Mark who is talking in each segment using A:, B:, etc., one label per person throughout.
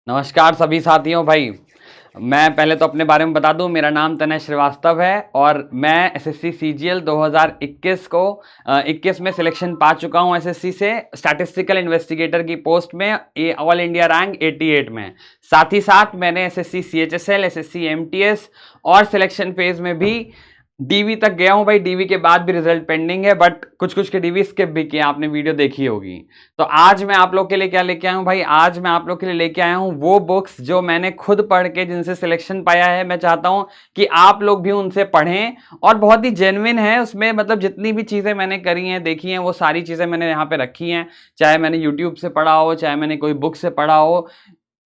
A: नमस्कार सभी साथियों। भाई मैं पहले तो अपने बारे में बता दूं, मेरा नाम तनय श्रीवास्तव है और मैं एसएससी सीजीएल 2021 को 21 में सिलेक्शन पा चुका हूं एसएससी से स्टैटिस्टिकल इन्वेस्टिगेटर की पोस्ट में, ऑल इंडिया रैंक 88 में। साथ ही साथ मैंने एसएससी सीएचएसएल, एसएससी एमटीएस और सिलेक्शन फेज में भी डीवी तक गया हूं। भाई डीवी के बाद भी रिजल्ट पेंडिंग है, बट कुछ कुछ के डीवी स्किप भी किए, आपने वीडियो देखी होगी। तो आज मैं आप लोग के लिए क्या लेके आया हूं भाई, आज मैं आप लोग के लिए लेके आया हूं वो बुक्स जो मैंने खुद पढ़ के जिनसे सिलेक्शन पाया है। मैं चाहता हूं कि आप लोग भी उनसे पढ़ें और बहुत ही जेन्युइन है उसमें, मतलब जितनी भी चीजें मैंने करी हैं, देखी हैं, वो सारी चीजें मैंने यहाँ पे रखी हैं। चाहे मैंने यूट्यूब से पढ़ा हो, चाहे मैंने कोई बुक से पढ़ा हो,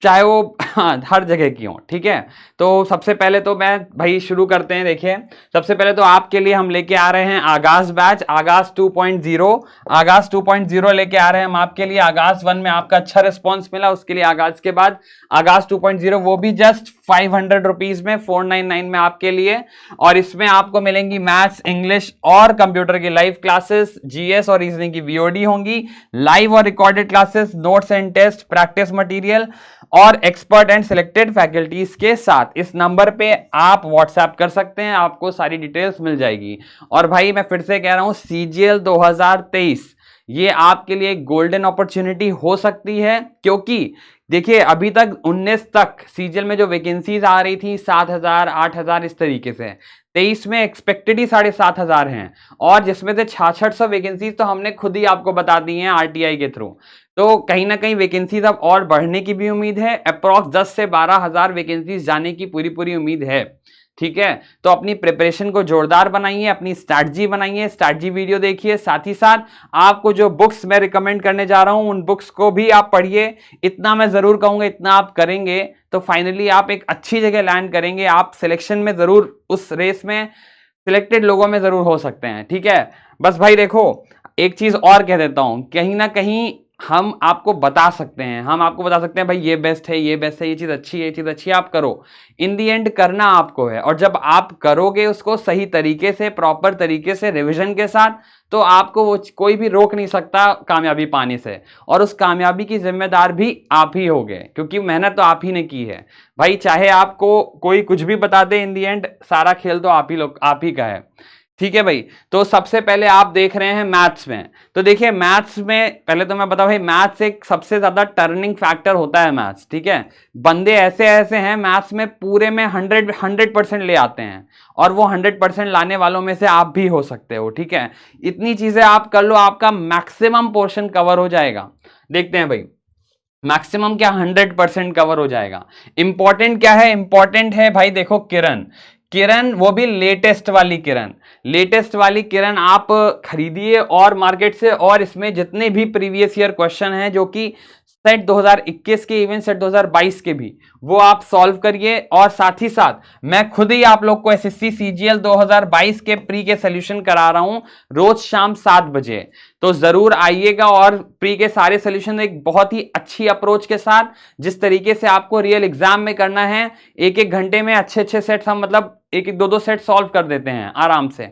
A: चाहे वो हर जगह की हो, ठीक है। तो सबसे पहले तो मैं भाई शुरू करते हैं। देखिए सबसे पहले तो आपके लिए हम लेके आ रहे हैं आगाज बैच, आगाज 2.0। आगाज 2.0 लेके आ रहे हैं हम आपके लिए। आगाज 1 में आपका अच्छा रिस्पॉन्स मिला, उसके लिए आगाज के बाद आगाज 2.0, वो भी जस्ट 500 रुपीज में, 499 में आपके लिए। और इसमें आपको मिलेंगी मैथ्स, इंग्लिश और कंप्यूटर की लाइव क्लासेस, जीएस और रीजनिंग की वीओडी होंगी, लाइव और recorded classes, notes and test, practice material और एक्सपर्ट एंड सिलेक्टेड फैकल्टीज के साथ। इस नंबर पे आप व्हाट्सएप कर सकते हैं, आपको सारी डिटेल्स मिल जाएगी। और भाई मैं फिर से कह रहा हूं, सीजीएल 2023 ये आपके लिए एक गोल्डन अपॉर्चुनिटी हो सकती है, क्योंकि देखिए अभी तक 19 तक सीजीएल में जो वैकेंसीज आ रही थी 7,000 8,000 इस तरीके से, 23 में एक्सपेक्टेड ही 7,500 हैं, और जिसमें से 6600 वैकेंसीज तो हमने खुद ही आपको बता दी हैं आरटीआई के थ्रू। तो कहीं ना कहीं वैकेंसीज अब और बढ़ने की भी उम्मीद है, अप्रॉक्स 10 से 12,000 वैकेंसीज जाने की पूरी पूरी उम्मीद है, ठीक है। तो अपनी प्रिपरेशन को जोरदार बनाइए, अपनी स्ट्रैटेजी बनाइए, स्ट्रैटेजी वीडियो देखिए, साथ ही साथ आपको जो बुक्स मैं रिकमेंड करने जा रहा हूं उन बुक्स को भी आप पढ़िए। इतना मैं जरूर कहूंगा, इतना आप करेंगे तो फाइनली आप एक अच्छी जगह लैंड करेंगे, आप सिलेक्शन में जरूर, उस रेस में सिलेक्टेड लोगों में जरूर हो सकते हैं, ठीक है। बस भाई देखो, एक चीज और कह देता हूं, कहीं ना कहीं हम आपको बता सकते हैं, हम आपको बता सकते हैं भाई ये बेस्ट है, ये बेस्ट है, ये चीज अच्छी है, ये चीज अच्छी है, आप करो। इन दी एंड करना आपको है, और जब आप करोगे उसको सही तरीके से, प्रॉपर तरीके से, रिवीजन के साथ, तो आपको वो कोई भी रोक नहीं सकता कामयाबी पाने से। और उस कामयाबी की जिम्मेदार भी आप ही होगे, क्योंकि मेहनत तो आप ही ने की है भाई। चाहे आपको कोई कुछ भी बता दे, इन दी एंड सारा खेल तो आप ही का है, ठीक है भाई। तो सबसे पहले आप देख रहे हैं मैथ्स में, तो देखिए मैथ्स में पहले तो मैं बता भाई, मैथ्स एक सबसे ज्यादा टर्निंग फैक्टर होता है मैथ्स, ठीक है। बंदे ऐसे ऐसे हैं मैथ्स में पूरे में 100% ले आते हैं, और वो 100% लाने वालों में से आप भी हो सकते हो, ठीक है। इतनी चीजें आप कर लो, आपका मैक्सिमम पोर्शन कवर हो जाएगा। देखते हैं भाई, मैक्सिमम क्या 100% कवर हो जाएगा। इंपॉर्टेंट क्या है, इंपॉर्टेंट है भाई देखो किरण, किरण वो भी लेटेस्ट वाली किरण, लेटेस्ट वाली किरण आप खरीदिए और मार्केट से, और इसमें जितने भी प्रीवियस ईयर क्वेश्चन हैं जो कि सेट 2021 के, इवन सेट 2022 के भी, वो आप सॉल्व करिए। और साथ ही साथ मैं खुद ही आप लोग को एसएससी सीजीएल 2022 के प्री के सोल्यूशन करा रहा हूं रोज शाम 7 बजे, तो जरूर आइएगा। और प्री के सारे सोल्यूशन एक बहुत ही अच्छी अप्रोच के साथ, जिस तरीके से आपको रियल एग्जाम में करना है, एक एक घंटे में अच्छे अच्छे सेट्स हम, मतलब एक एक दो दो सेट सॉल्व कर देते हैं आराम से,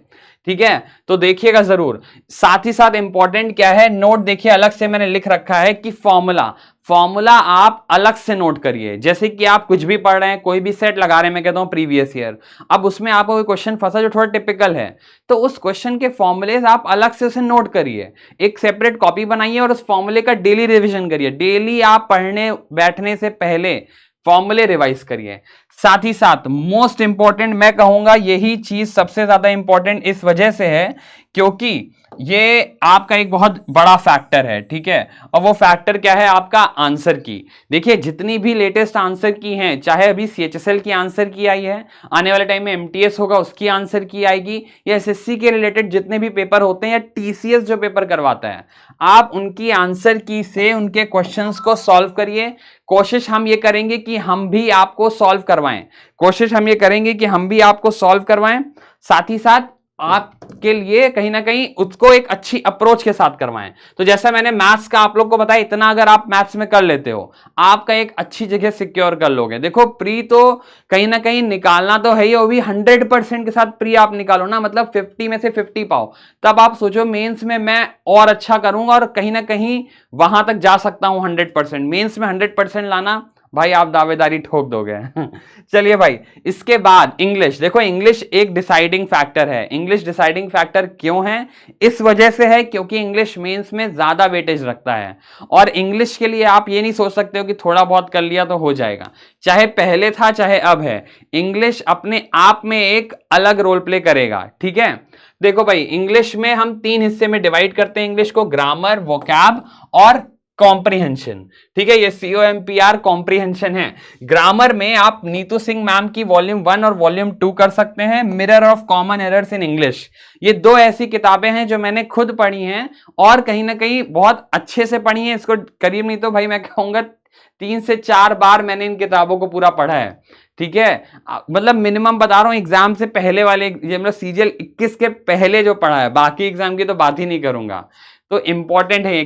A: ठीक है। तो देखिएगा जरूर। साथ ही साथ इंपॉर्टेंट क्या है, नोट देखिए अलग से मैंने लिख रखा है कि फॉर्मूला, फॉर्मूला आप अलग से नोट करिए। जैसे कि आप कुछ भी पढ़ रहे हैं, कोई भी सेट लगा रहे हैं, मैं कहता हूं प्रीवियस ईयर, अब उसमें आपको कोई क्वेश्चन फंसा जो थोड़ा टिपिकल है, तो उस क्वेश्चन के फॉर्मूलेज आप अलग से उसे नोट करिए, एक सेपरेट कॉपी बनाइए और उस फॉर्मूले का डेली रिवीजन करिए। डेली आप पढ़ने बैठने से पहले फॉर्मूले रिवाइज करिए। साथ ही साथ मोस्ट इंपॉर्टेंट मैं कहूंगा, यही चीज सबसे ज्यादा इंपॉर्टेंट इस वजह से है क्योंकि ये आपका एक बहुत बड़ा फैक्टर है, ठीक है। और वो फैक्टर क्या है, आपका आंसर की। देखिए जितनी भी लेटेस्ट आंसर की हैं, चाहे अभी सीएचएसएल की आंसर की आई है, आने वाले टाइम में एमटीएस होगा उसकी आंसर की आएगी, या एसएससी के रिलेटेड जितने भी पेपर होते हैं, या टीसीएस जो पेपर करवाता है, आप उनकी आंसर की से उनके क्वेश्चंस को सॉल्व करिए। कोशिश हम ये करेंगे कि हम भी आपको सॉल्व करवाएं, कोशिश हम ये करेंगे कि हम भी आपको सॉल्व करवाएं, साथ ही साथ आपके लिए कहीं ना कहीं उसको एक अच्छी अप्रोच के साथ करवाएं। तो जैसा मैंने मैथ्स का आप लोग को बताया, इतना अगर आप मैथ्स में कर लेते हो, आपका एक अच्छी जगह सिक्योर कर लोगे। देखो प्री तो कहीं ना कहीं निकालना तो है ही, वो भी 100% के साथ प्री आप निकालो ना, मतलब 50 में से 50 पाओ, तब आप सोचो मेंस में मैं और अच्छा करूंगा और कहीं ना कहीं वहां तक जा सकता हूं। 100% मेंस में 100% लाना भाई आप दावेदारी ठोक दोगे। चलिए भाई, इसके बाद इंग्लिश। देखो इंग्लिश एक डिसाइडिंग फैक्टर है। इंग्लिश डिसाइडिंग फैक्टर क्यों है? इस वजह से है क्योंकि इंग्लिश मेंस में ज्यादा वेटेज रखता है। और इंग्लिश के लिए आप ये नहीं सोच सकते हो कि थोड़ा बहुत कर लिया तो हो जाएगा, चाहे पहले था चाहे अब है, इंग्लिश अपने आप में एक अलग रोल प्ले करेगा। ठीक है, देखो भाई इंग्लिश में हम 3 हिस्से में डिवाइड करते हैं इंग्लिश को, ग्रामर, वोकैब और कॉम्प्रिहेंशन। ठीक है, ये COMPR कॉम्प्रिहेंशन है। ग्रामर में आप नीतू सिंह मैम की वॉल्यूम 1 और वॉल्यूम 2 कर सकते हैं, mirror of common errors in English. ये 2 ऐसी किताबें हैं जो मैंने खुद पढ़ी हैं और कहीं ना कहीं बहुत अच्छे से पढ़ी हैं। इसको करीब नहीं तो भाई मैं कहूंगा 3 से 4 बार मैंने इन किताबों को पूरा पढ़ा है। ठीक है, मतलब मिनिमम बता रहा हूं, एग्जाम से पहले वाले, ये मतलब CGL 21 के पहले जो पढ़ा है, बाकी एग्जाम की तो बात ही नहीं करूंगा। तो इंपॉर्टेंट है ये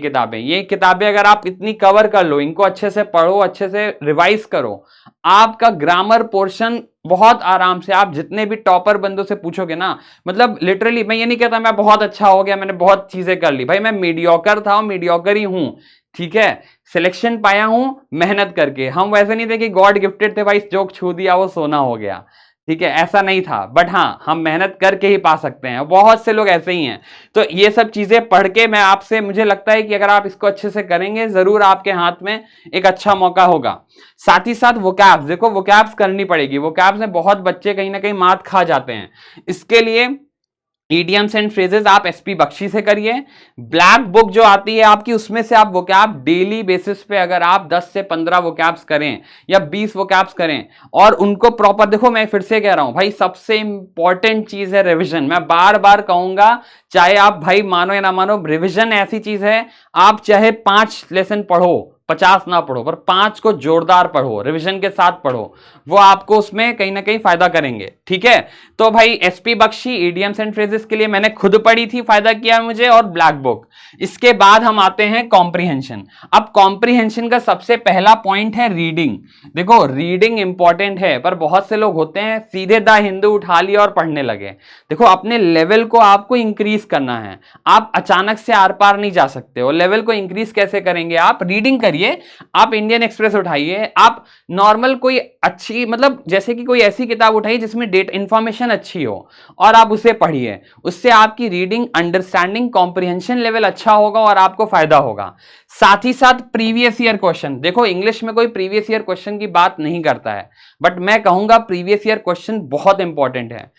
A: किताबें अगर आप इतनी कवर कर लो, इनको अच्छे से पढ़ो, अच्छे से रिवाइज करो, आपका ग्रामर पोर्शन बहुत आराम से, आप जितने भी टॉपर बंदों से पूछोगे ना, मतलब लिटरली मैं ये नहीं कहता मैं बहुत अच्छा हो गया, मैंने बहुत चीजें कर ली, भाई मैं मीडियोकर था, मीडियोकर ही हूं। ठीक है, सिलेक्शन पाया हूं मेहनत करके। हम वैसे नहीं थे कि गॉड गिफ्टेड थे भाई, जो छू दिया वो सोना हो गया। ठीक है, ऐसा नहीं था, बट हाँ हम मेहनत करके ही पा सकते हैं, बहुत से लोग ऐसे ही हैं। तो ये सब चीजें पढ़ के मैं आपसे, मुझे लगता है कि अगर आप इसको अच्छे से करेंगे जरूर आपके हाथ में एक अच्छा मौका होगा। साथ ही साथ वोकैब्स, देखो वोकैब्स करनी पड़ेगी। वोकैब्स में बहुत बच्चे कहीं ना कहीं मात खा जाते हैं। इसके लिए इडियम्स एंड फ्रेजेस आप SP बख्शी से करिए। ब्लैक बुक जो आती है आपकी, उसमें से आप वोकैब डेली बेसिस पे अगर आप 10 से 15 वोकैब्स करें या 20 वोकैब्स करें और उनको प्रॉपर, देखो मैं फिर से कह रहा हूं भाई, सबसे इंपॉर्टेंट चीज है रिवीजन। मैं बार बार कहूंगा, चाहे आप भाई मानो या ना मानो, रिवीजन ऐसी चीज है, आप चाहे 5 लेसन पढ़ो, 50 ना पढ़ो, पर 5 को जोरदार पढ़ो, रिवीजन के साथ पढ़ो, वो आपको उसमें कहीं ना कहीं फायदा करेंगे। ठीक है, तो भाई SP Bakshi idioms and phrases के लिए मैंने खुद पढ़ी थी, फायदा किया मुझे, और ब्लैक बुक। इसके बाद हम आते हैं कॉम्प्रिहेंशन। अब कॉम्प्रिहेंशन का सबसे पहला पॉइंट है रीडिंग। देखो रीडिंग इंपॉर्टेंट है, पर बहुत से लोग होते हैं सीधे द हिंदू उठा लिया और पढ़ने लगे। देखो अपने लेवल को आपको इंक्रीज करना है, आप अचानक से आर पार नहीं जा सकते हो। लेवल को इंक्रीज कैसे करेंगे? आप रीडिंग करिए, आप इंडियन एक्सप्रेस उठाइए, आप नॉर्मल कोई अच्छी, मतलब जैसे कि कोई ऐसी किताब उठाइए जिसमें डेटा इंफॉर्मेशन अच्छी हो और आप उसे पढ़िए। उससे आपकी रीडिंग, अंडरस्टैंडिंग, कॉम्प्रिहेंशन लेवल अच्छा होगा और आपको फायदा होगा। साथ ही साथ प्रीवियस ईयर क्वेश्चन, देखो इंग्लिश में कोई प्रीवियस ईयर क्वेश्चन की बात नहीं करता है, बट मैं कहूंगा प्रीवियस ईयर क्वेश्चन बहुत इंपॉर्टेंट है।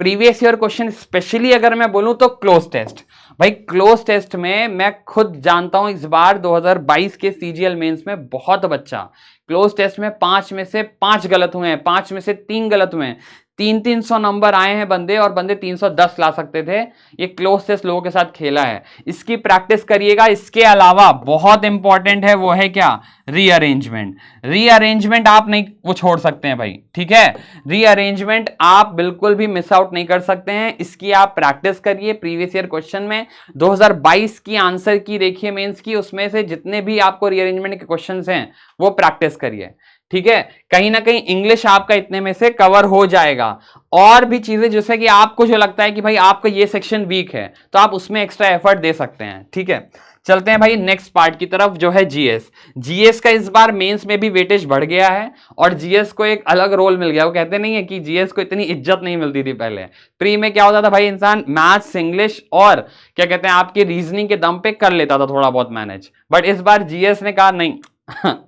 A: प्रीवियस ईयर क्वेश्चन स्पेशली अगर मैं बोलूं तो क्लोज टेस्ट। भाई क्लोज टेस्ट में मैं खुद जानता हूं, इस बार 2022 के CGL मेंस में बहुत बच्चा क्लोज टेस्ट में 5 में से 5 गलत हुए हैं, 5 में से 3 गलत हुए हैं। 300 नंबर आए हैं बंदे, और बंदे 310 ला सकते थे। ये क्लोज टेस्ट लोगों के साथ खेला है, इसकी प्रैक्टिस करिएगा। इसके अलावा बहुत इंपॉर्टेंट है, वो है क्या? रीअरेंजमेंट। रीअरेंजमेंट आप नहीं वो छोड़ सकते हैं भाई। ठीक है, रीअरेंजमेंट आप बिल्कुल भी मिस आउट नहीं कर सकते हैं, इसकी आप प्रैक्टिस करिए। प्रीवियस ईयर क्वेश्चन में 2022 की आंसर की देखिए मेंस की, उसमें से जितने भी आपको रीअरेंजमेंट के क्वेश्चंस हैं वो प्रैक्टिस करिए। ठीक है, कहीं ना कहीं इंग्लिश आपका इतने में से कवर हो जाएगा। और भी चीजें जैसे कि आपको जो लगता है कि भाई आपका ये सेक्शन वीक है, तो आप उसमें एक्स्ट्रा एफर्ट दे सकते हैं। ठीक है, चलते हैं भाई नेक्स्ट पार्ट की तरफ, जो है जीएस। जीएस का इस बार मेंस में भी वेटेज बढ़ गया है और जीएस को एक अलग रोल मिल गया। वो कहते नहीं है कि जीएस को इतनी इज्जत नहीं मिलती थी पहले। प्री में क्या होता था भाई, इंसान मैथ्स, इंग्लिश और क्या कहते हैं आपकी रीजनिंग के दम पे कर लेता था थोड़ा बहुत मैनेज, बट इस बार जीएस ने कहा नहीं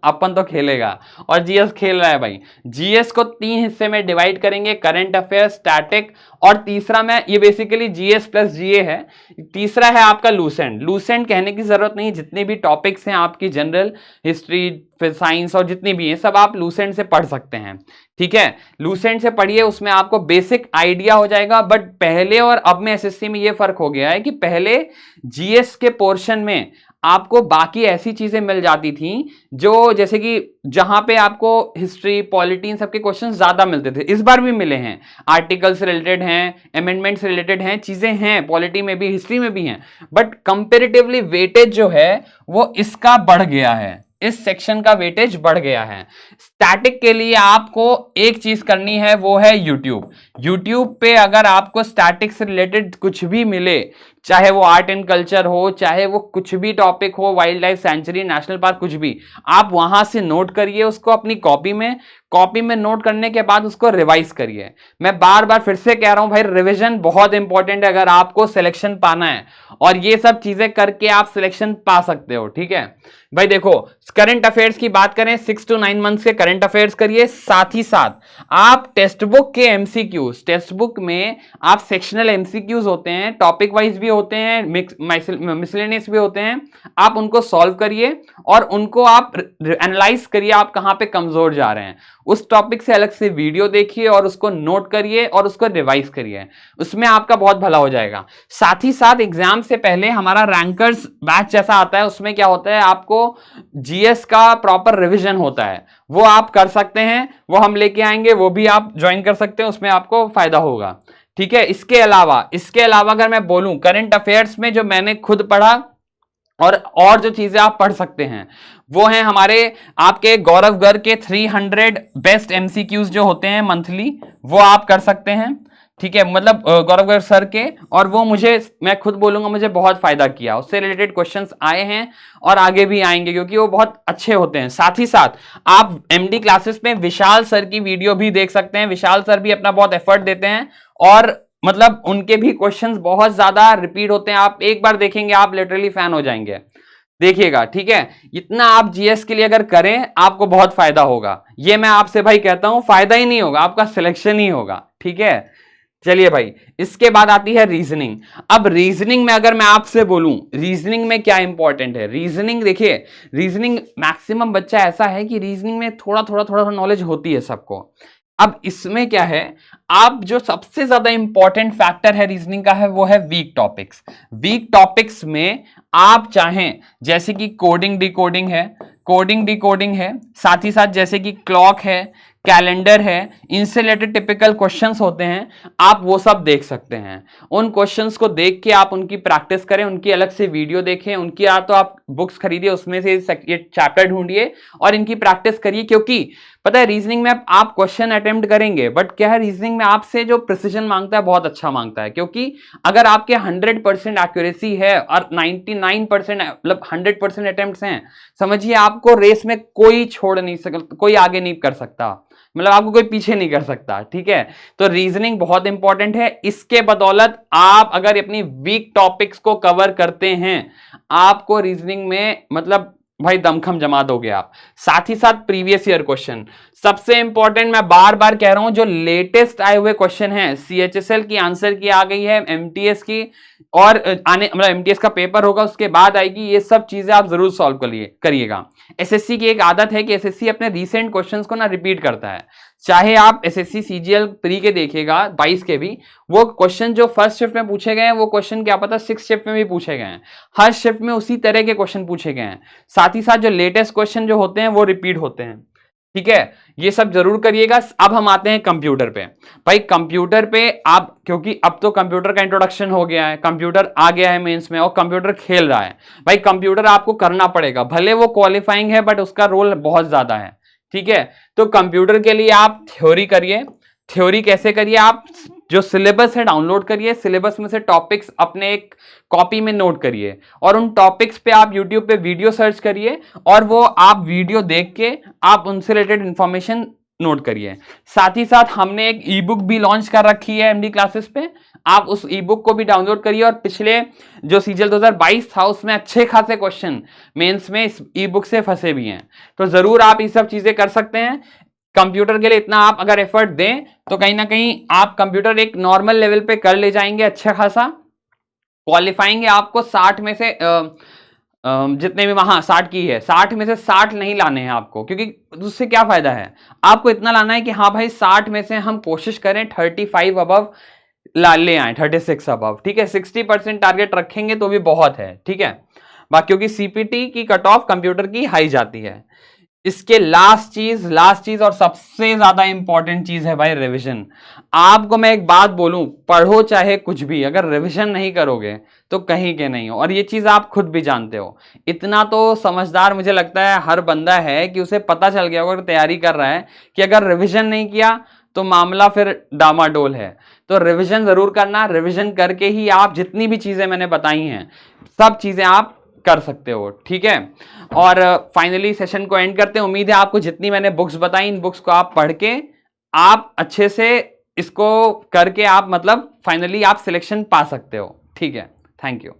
A: अपन तो खेलेगा, और जीएस खेल रहा है भाई। जीएस को 3 हिस्से में डिवाइड करेंगे, करंट अफेयर्स, स्टैटिक, और तीसरा में ये बेसिकली जीएस प्लस जीए है। तीसरा है आपका लूसेंट। लूसेंट कहने की जरूरत नहीं, जितने भी टॉपिक्स हैं आपकी जनरल हिस्ट्री, साइंस और जितनी भी हैं सब आप लूसेंट से पढ़ सकते हैं। ठीक है, लूसेंट से पढ़िए, उसमें आपको बेसिक आइडिया हो जाएगा। बट पहले और अब में एसएससी में ये फर्क हो गया है कि पहले जीएस के पोर्शन में आपको बाकी ऐसी चीजें मिल जाती थी जो, जैसे कि जहां पे आपको हिस्ट्री, पॉलिटी, इन सबके क्वेश्चन ज्यादा मिलते थे। इस बार भी मिले हैं, आर्टिकल से रिलेटेड हैं, अमेंडमेंट से रिलेटेड हैं, चीजें हैं, पॉलिटी में भी, हिस्ट्री में भी हैं, बट कंपेरेटिवली वेटेज जो है वो इसका बढ़ गया है, इस सेक्शन का वेटेज बढ़ गया है। स्टैटिक के लिए आपको एक चीज करनी है, वो है यूट्यूब। यूट्यूब पे अगर आपको स्टैटिक से रिलेटेड कुछ भी मिले, चाहे वो आर्ट एंड कल्चर हो, चाहे वो कुछ भी टॉपिक हो, wild life sanctuary, national park, कुछ भी, आप वहां से नोट करिए उसको अपनी कॉपी में नोट करने के बाद उसको रिवाइज करिए। मैं बार बार फिर से कह रहा हूं भाई, रिवीजन बहुत इंपॉर्टेंट है अगर आपको सिलेक्शन पाना है, और ये सब चीजें करके आप सिलेक्शन पा सकते हो। ठीक है भाई, देखो करंट अफेयर्स की बात करें, 6 to 9 मंथ्स के करंट अफेयर्स करिए, साथ ही साथ आप टेक्स्ट बुक के एमसीक्यूज, टेक्स्ट बुक में आप सेक्शनल एमसीक्यूज होते हैं, टॉपिक वाइज भी होते हैं, मिसलेनियस भी होते हैं, आप उनको सॉल्व करिए और उनको आप एनालाइज करिए, आप कहां पे कमजोर जा रहे हैं, उस टॉपिक से अलग से वीडियो देखिए और उसको नोट करिए और उसको रिवाइज करिए, उसमें आपका बहुत भला हो जाएगा। साथ ही साथ एग्जाम से पहले हमारा रैंकर्स बैच जैसा आता है, उसमें क्या होता है, आपको जीएस का प्रॉपर रिवीजन होता है, वो आप कर सकते हैं, वो हम लेके आएंगे, वो भी आप ज्वाइन कर सकते हैं, उसमें आपको फायदा होगा। ठीक है, इसके अलावा अगर मैं बोलूं करंट अफेयर्स में जो मैंने खुद पढ़ा और जो चीजें आप पढ़ सकते हैं वो हैं हमारे आपके गौरव गर्ग के 300 बेस्ट एमसीक्यूज जो होते हैं मंथली, वो आप कर सकते हैं। ठीक है, मतलब गौरव गर्ग सर के, और वो मैं खुद बोलूंगा मुझे बहुत फायदा किया, उससे रिलेटेड क्वेश्चंस आए हैं और आगे भी आएंगे क्योंकि वो बहुत अच्छे होते हैं। साथ ही साथ आप एमडी क्लासेस में विशाल सर की वीडियो भी देख सकते हैं, विशाल सर भी अपना बहुत एफर्ट देते हैं और मतलब उनके भी क्वेश्चंस बहुत ज्यादा रिपीट होते हैं, आप एक बार देखेंगे आप लिटरली फैन हो जाएंगे, देखिएगा। ठीक है, इतना आप जीएस के लिए अगर करें आपको बहुत फायदा होगा, ये मैं आपसे भाई कहता हूं, फायदा ही नहीं होगा, आपका सिलेक्शन ही होगा। ठीक है, चलिए भाई, इसके बाद आती है रीजनिंग। अब रीजनिंग में अगर मैं आपसे बोलूं रीजनिंग में क्या इंपॉर्टेंट है, रीजनिंग देखिए, रीजनिंग मैक्सिमम बच्चा ऐसा है कि रीजनिंग में थोड़ा नॉलेज होती है सबको। अब इसमें क्या है, आप जो सबसे ज्यादा इंपॉर्टेंट फैक्टर है रीजनिंग का है वो है वीक टॉपिक्स। वीक टॉपिक्स में आप चाहें जैसे कि कोडिंग डिकोडिंग है, साथ ही साथ जैसे कि क्लॉक है, कैलेंडर है, इनसे रिलेटेड टिपिकल क्वेश्चंस होते हैं, आप वो सब देख सकते हैं। उन क्वेश्चंस को देख के आप उनकी प्रैक्टिस करें, उनकी अलग से वीडियो देखें, उनकी या तो आप बुक्स खरीदिए, उसमें से ये चैप्टर ढूंढिए और इनकी प्रैक्टिस करिए। क्योंकि पता है रीजनिंग में आप क्वेश्चन अटेम्प्ट करेंगे, बट क्या है रीजनिंग में आपसे जो प्रिसीजन मांगता है बहुत अच्छा मांगता है, क्योंकि अगर आपके 100% एक्यूरेसी है और 99% मतलब 100% अटेम्प्ट्स हैं, समझिए आपको रेस में कोई छोड़ नहीं सकता, कोई आगे नहीं कर सकता, मतलब आपको कोई पीछे नहीं कर सकता। ठीक है, तो रीजनिंग बहुत इंपॉर्टेंट है, इसके बदौलत आप अगर अपनी वीक टॉपिक्स को कवर करते हैं, आपको रीजनिंग में मतलब भाई दमखम जमा दोगे आप। साथ ही साथ प्रीवियस ईयर क्वेश्चन सबसे इंपॉर्टेंट, मैं बार बार कह रहा हूं, जो लेटेस्ट आए हुए क्वेश्चन हैं, सीएचएसएल की आंसर की आ गई है, एमटीएस की, और आने मतलब एमटीएस का पेपर होगा उसके बाद आएगी, ये सब चीजें आप जरूर सॉल्व करिएगा। एसएससी की एक आदत है कि एसएससी अपने रीसेंट क्वेश्चंस को ना रिपीट करता है, चाहे आप एसएससी सीजीएल प्री के देखिएगा 22 के भी, वो क्वेश्चन जो फर्स्ट शिफ्ट में पूछे गए हैं वो क्वेश्चन क्या पता 6 शिफ्ट में भी पूछे गए हैं, हर शिफ्ट में उसी तरह के क्वेश्चन पूछे गए हैं। साथ ही साथ जो लेटेस्ट क्वेश्चन जो होते हैं वो रिपीट होते हैं। ठीक है, ये सब जरूर करिएगा। अब हम आते हैं कंप्यूटर पे। भाई कंप्यूटर पे आप, क्योंकि अब तो कंप्यूटर का इंट्रोडक्शन हो गया है, कंप्यूटर आ गया है मेंस में और कंप्यूटर खेल रहा है, भाई कंप्यूटर आपको करना पड़ेगा, भले वो क्वालिफाइंग है बट उसका रोल बहुत ज्यादा है। ठीक है, तो कंप्यूटर के लिए आप थ्योरी करिए। थ्योरी कैसे करिए, आप जो सिलेबस है डाउनलोड करिए, सिलेबस में से टॉपिक्स अपने एक कॉपी में नोट करिए और उन टॉपिक्स पे आप यूट्यूब पे वीडियो सर्च करिए और वो आप वीडियो देख के आप उनसे रिलेटेड इंफॉर्मेशन नोट करिए। साथ ही साथ हमने एक ई बुक भी लॉन्च कर रखी है एमडी क्लासेस पे, आप उस ई बुक को भी डाउनलोड करिए और पिछले जो सीजीएल 2022 था उसमें अच्छे खासे क्वेश्चन मेंस में इस ई बुक से फंसे भी हैं, तो जरूर आप ये सब चीजें कर सकते हैं। कंप्यूटर के लिए इतना आप अगर एफर्ट दें तो कहीं ना कहीं आप कंप्यूटर एक नॉर्मल लेवल पे कर ले जाएंगे, अच्छा खासा क्वालिफाइंग है। आपको 60 में से जितने भी वहां 60 की है, 60 में से 60 नहीं लाने हैं आपको, क्योंकि उससे क्या फायदा है, आपको इतना लाना है कि हाँ भाई 60 में से हम कोशिश करें 35 अबव ले आए, 36 अबव। ठीक है, 60% टारगेट रखेंगे तो भी बहुत है। ठीक है, बाकी क्योंकि सीपीटी की कट ऑफ कंप्यूटर की हाई जाती है। इसके लास्ट चीज और सबसे ज्यादा इंपॉर्टेंट चीज है भाई रिवीजन। आपको मैं एक बात बोलूं, पढ़ो चाहे कुछ भी, अगर रिवीजन नहीं करोगे तो कहीं के नहीं हो, और ये चीज आप खुद भी जानते हो। इतना तो समझदार मुझे लगता है हर बंदा है कि उसे पता चल गया होगा, तैयारी कर रहा है, कि अगर रिवीजन नहीं किया तो मामला फिर डामाडोल है। तो रिवीजन जरूर करना, रिवीजन करके ही आप जितनी भी चीजें मैंने बताई हैं सब चीजें आप कर सकते हो, ठीक है। और फाइनली सेशन को एंड करते हैं। उम्मीद है आपको जितनी मैंने बुक्स बताई, इन बुक्स को आप पढ़ के आप अच्छे से इसको करके आप मतलब फाइनली आप सिलेक्शन पा सकते हो, ठीक है। Thank you.